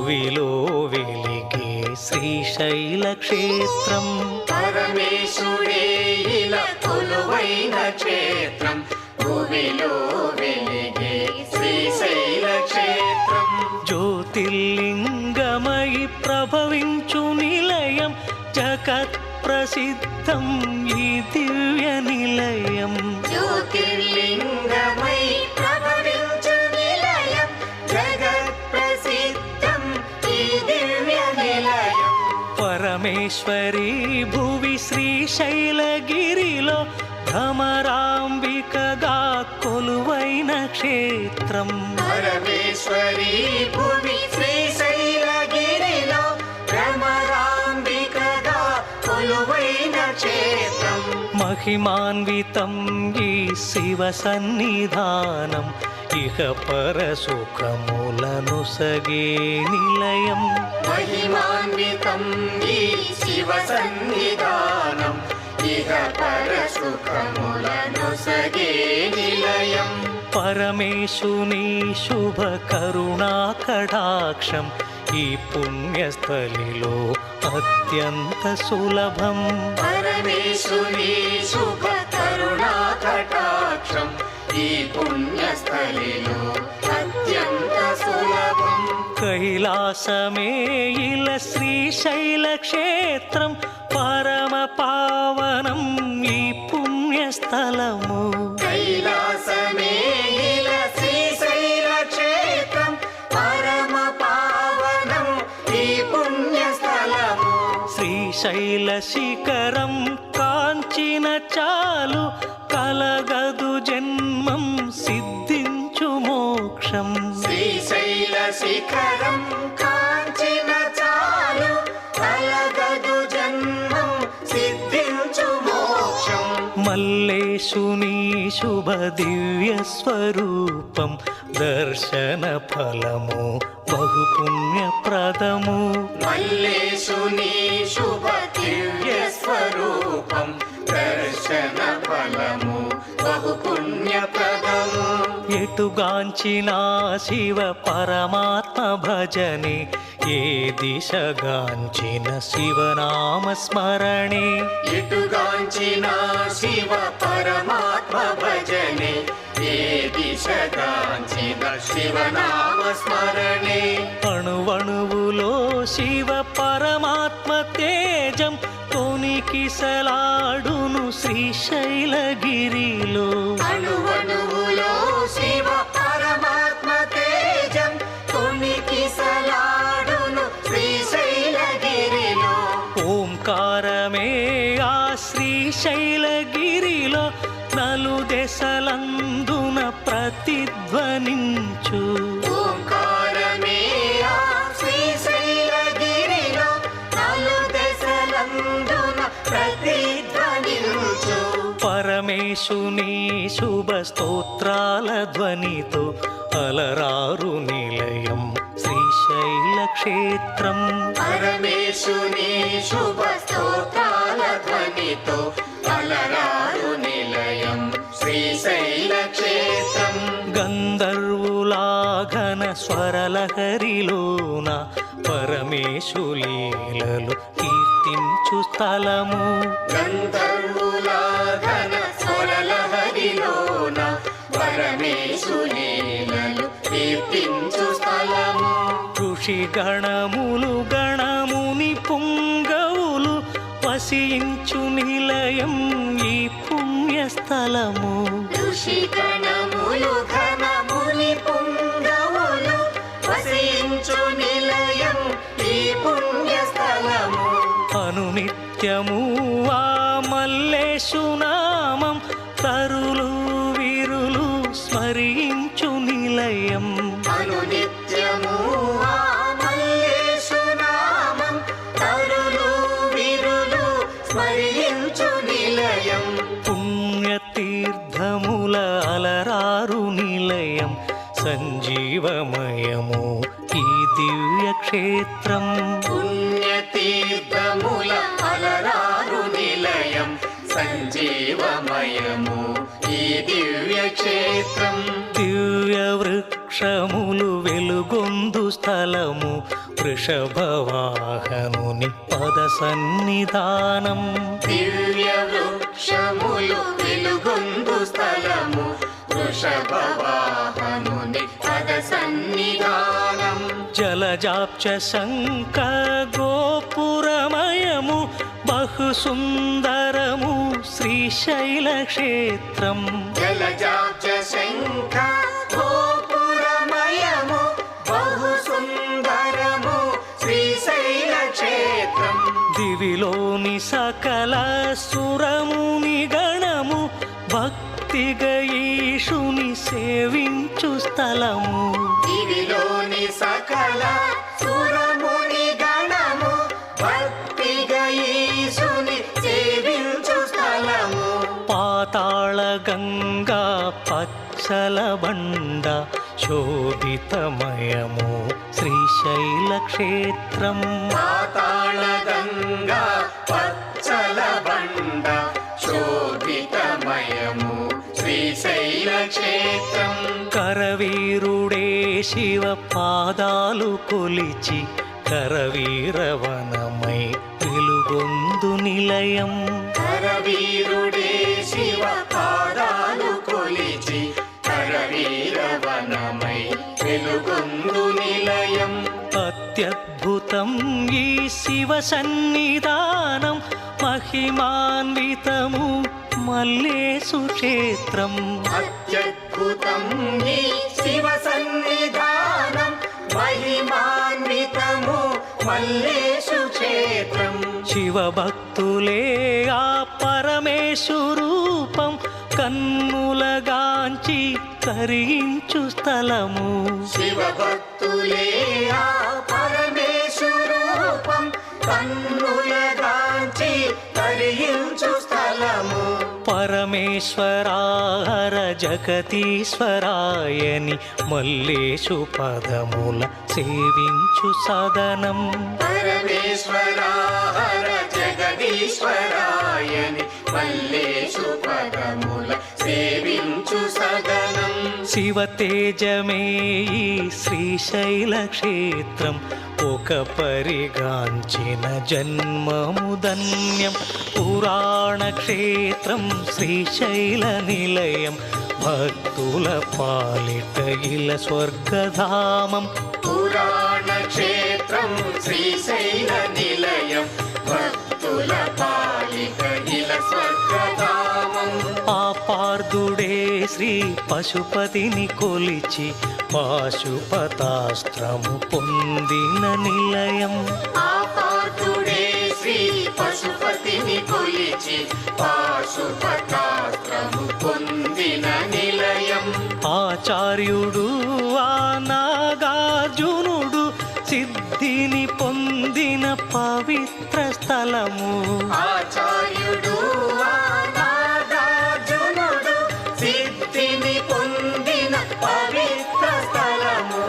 భువిలో వెలిగే శ్రీశైల క్షేత్రం పరమేశుడే ఇలా కొలువైన క్షేత్రం భువిలో వెలిగే శ్రీశైల క్షేత్రం జ్యోతిర్లింగమై ప్రభవించు నిలయం జగత్ ప్రసిద్ధం ఈ దివ్య నిలయం జ్యోతిర్లింగమై ప్రభవించు నిలయం జగత్ ప్రసిద్ధం ఈ దివ్య నిలయం పరమేశ్వరి భువి శ్రీశైలగిరిలో భ్రమరాంబికగా కొలువైన క్షేత్రం పరమేశ్వరి భువి శ్రీశైలగిరిలో భ్రమరాంబికగా కొలువైన క్షేత్రం మహిమాన్వితం ఈ శివ సన్నిధానం ఇహ పరసుఖములను సగే నిలయం మహిమాన్వితం ఈ శివ సన్నిధానం ఇహ పరసుఖములను సగే నిలయం పరమేశుని శుభ కరుణా కటాక్షం ఈ పుణ్యస్థలిలో అత్యంత సులభం పరమేశుని శుభ కరుణా కటాక్షం ఈ పుణ్యస్థలిలో అత్యంత సులభం కైలాసమే ఇల శ్రీశైల క్షేత్రం పరమ పావనం ఈ పుణ్యస్థలము కైలాసమే ఇలా శ్రీశైల క్షేత్రం పరమ పావనం ఈ పుణ్యస్థలము శ్రీశైల శిఖరం కాంచిన చాలు కలగదు జన్మం సిద్ధించు మోక్షం శ్రీశైల శిఖరం కాంచిన చాలు కలగదు జన్మం సిద్ధించు మోక్షం మల్లేశుని శుభ దివ్య స్వరూపం దర్శన ఫలము బహుపుణ్యప్రదము మల్లేశుని శుభ దివ్య స్వరూపం దర్శన ఫలము బహుపుణ్యప్రదము ఎటుగాంచిన శివ పరమాత్మ భజనే ఏ దిశగాంచిన శివనామ స్మరణే ఎటుగాంచిన శివ పరమాత్మ భజనే ఏ దిశగాంచిన శివనామ స్మరణే అణువణువులో శివ పరమాత్మ తేజం తొణికిసలాడును శ్రీశైలగిరిలో అణువణువులో శివ పరమాత్మ తేజం తొణికిసలాడును శ్రీశైలగిరిలో ఓంకారమే ఆ శ్రీశైలగిరిలో నలుదెసలందున ప్రతిధ్వనించు ఓంకారమే ఆ శ్రీశైలగిరిలో నలుదెసలందున ప్రతిధ్వనించు పరమేశుని శుభ స్తోత్రాల ధ్వనితో అలరారు నిలయం శ్రీశైల క్షేత్రం పరమేశుని శుభ స్తోత్రాల ధ్వనితో అలరారు నిలయం శ్రీశైల క్షేత్రం గంధర్వులాఘన స్వరలహరిలోన పరమేశులీలలు కీర్తించు స్థలము గంధర్వులాఘన స్వరలహరిలోన పరమేశులీలలు కీర్తించు స్థలము ఋషి గణములు గణముని పుంగవులు వసించు నిలయం ఈ పుణ్యస్థలము ఋషి గణములు ఘనముని పుంగవులు వసించు నిలయం ఈ పుణ్యస్థలము అనునిత్యము ఆ మల్లేశు నామం తరులు వీరులు స్మరించు నిలయం అనునిత్యము ఆ మల్లేశు నామం తరులు విరులు స్మరించు నిలయం పుణ్యతీర్థముల అలరారు నిలయం సంజీవమయము ఈ దివ్య క్షేత్రం పుణ్యతీర్థముల అలరారు నిలయం సంజీవమయము ఈ దివ్య క్షేత్రం దివ్య వృక్షములు వెలుగొందు స్థలము వృషభవాహనుని పద సన్నిధానం దివ్య వృక్షములు వెలుగొందు స్థలము వృషభవాహనుని పద సన్నిధానం జలజాప్చ శంఖ గోపురమయము బహు సుందరము శ్రీశైల క్షేత్రం జలజాక్ష శంఖ గోపురమయము బహు సుందరము శ్రీశైల క్షేత్రం దివిలోని సకల సురముని గణము భక్తిగా ఈశుని సేవించు స్థలము దివిలోని సకల సురముని గణము భక్తిగా ఈశుని సేవించు స్థలము పాతాళ గంగా పచ్చల బండ శోభితమయము శ్రీశైల క్షేత్రం పాతాళ గంగా పచ్చల బండ శోభితమయము శ్రీశైల క్షేత్రం కరవీరుడే శివ పాదాలు కొలిచి కరవీరవనమై వెలుగొందు నిలయం కరవీరుడే శివ పాదాలు కొలిచి కరవీరవనమై వెలుగొందు నిలయం అత్యద్భుతం ఈ శివ సన్నిధానం మహిమాన్వితము మల్లేశు క్షేత్రం అత్యద్భుతం ఈ శివ సన్నిధానం మహిమాన్వితము మల్లేశు క్షేత్రం శివభక్తులే ఆ పరమేశు రూపం కన్నులగాంచి కరించు స్థలము శివభక్తులే ఆ పరమేశు రూపం కన్నులగాంచి కరించు స్థలము పరమేశ్వరాహర జగతీశ్వరాయని మల్లేశు పదముల సేవించు సదనం పరమేశ్వర హర జగదీశ్వరాయని మల్లేశు పదముల సేవించు సదనం శివ తేజమే ఈ శ్రీశైల క్షేత్రం ఒక పరిగాంచిన జన్మము ధన్యం పురాణ క్షేత్రం శ్రీశైల నిలయం భక్తుల పాలిట ఇల స్వర్గధామం పురాణ క్షేత్రం శ్రీశైల నిలయం భక్తుల పాలిక ఇల స్వర్గధామం ఆ పార్థుడే శ్రీ పశుపతిని కొలిచి పాశుపతాస్త్రము పొందిన నిలయం ఆపాతుడే శ్రీ పశుపతిని కొలిచి పాశుపతాస్త్రము పొందిన నిలయం ఆచార్యుడు ఆ నాగార్జునుడు సిద్ధిని పొందిన పవిత్ర స్థలము ఆచార్యుడు నాగార్జునుడు సిద్ధిని పొందిన పవిత్ర స్థలము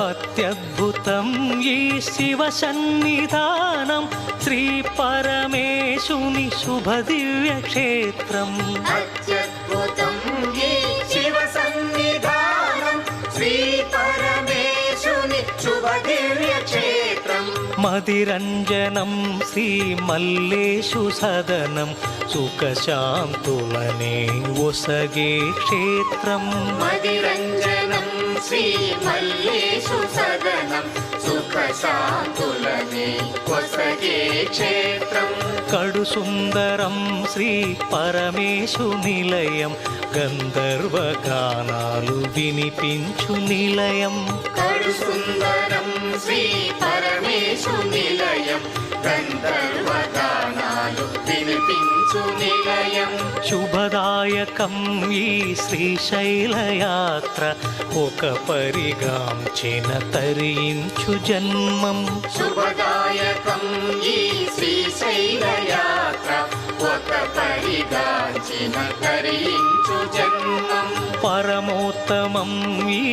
అత్యద్భుతం ఈ శివ సన్నిధానం శ్రీ పరమేశుని శుభ దివ్య క్షేత్రం అత్యద్భుతం ఈ శివ సన్నిధానం శ్రీ పరమేశుని శుభ దివ్య క్షేత్రం మదిరంజనం శ్రీ మల్లేశు సదనం సుఖశాంతులనే ఒసగే క్షేత్రం మదిరంజనం శ్రీ మల్లేశు సదనం సుఖ శాంతులనే కొసగే క్షేత్రం కడు సుందరం శ్రీ పరమేశు నిలయం గంధర్వ గానాలు వినిపించు నిలయం కడు సుందరం శ్రీ పరమేశు నిలయం గంధర్వ గానాలు వినిపించు నిలయం శుభదాయకం ఈ శ్రీశైల యాత్ర ఒక పరిగాంచిన తరించు జన్మం శుభదాయకం ఈ శ్రీశైల యాత్ర ఒక పరిగాంచిన తరించు జన్మం పరమోత్తమం ఈ